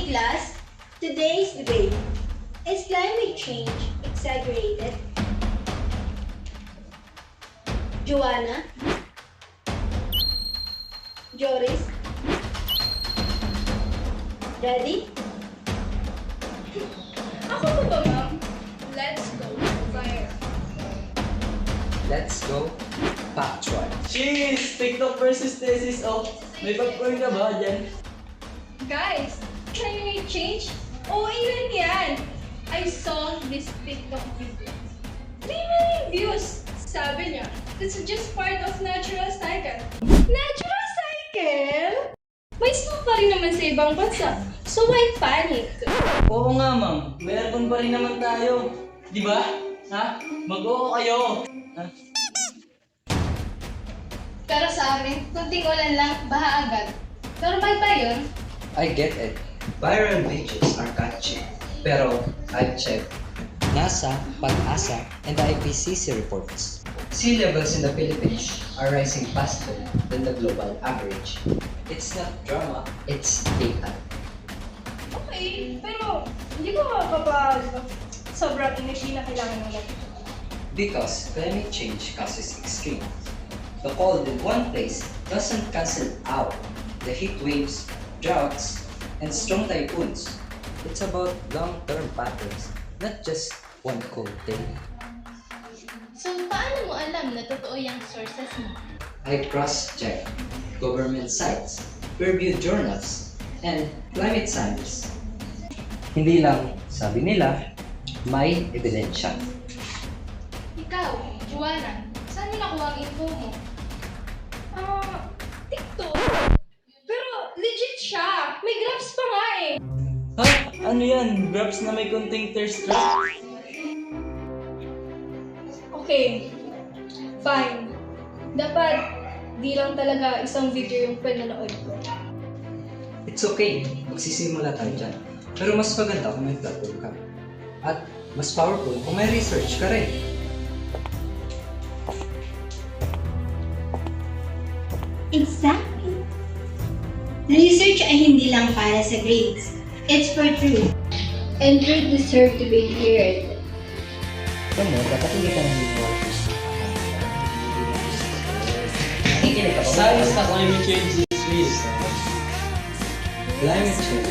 class, today's debate. Is climate change exaggerated? Joanna? Joris? Ready? Ako po ba, ma'am? Let's go. Fire. Let's go. Factual. Cheese! TikTok versus thesis of may popcorn ka ba dyan? Guys, climate change? Oo, ilan yan? I saw this TikTok video. 3 million views! Sabi niya, it's just part of natural cycle. Natural cycle? May snow pa rin naman sa ibang bansa. So why panic? Oo nga ma'am, may aircon pa rin naman tayo. Di ba? Ha? Mag-oo kayo. Ha? Pero sa amin, kunting ulan lang, baha agad. Normal ba yun? I get it. Viral videos are catchy. Pero, I've checked. NASA, Pag-asa, and the IPCC reports. Sea levels in the Philippines are rising faster than the global average. It's not drama, it's data. Okay, pero hindi ko kapag sobrang energy na kailangan ng lahat. Because climate change causes extreme. The cold in one place doesn't cancel out the heat waves, droughts, and strong typhoons. It's about long-term patterns, not just one cold day. So, paano mo alam na totoo yung sources mo? I cross-check government sites, peer-reviewed journals, and climate science. Hindi lang sabi nila, may ebidensya. Ikaw, Joanna, saan mo nakuha ang info mo? TikTok. Pero legit siya. May graphs pa nga eh. Ha? Ano yan? Graphs na may konting thirst trap? Okay, fine. Dapat di lang talaga isang video yung pinanood ko. It's okay, magsisimula tayo dyan. Pero mas maganda kung may platform ka. At mas powerful kung may research ka rin. Exactly. Research ay hindi lang para sa grades. It's for truth. And truth deserve to be heard. Alam mo, dapat hindi ka naniniwala. Science na climate change is real. Climate change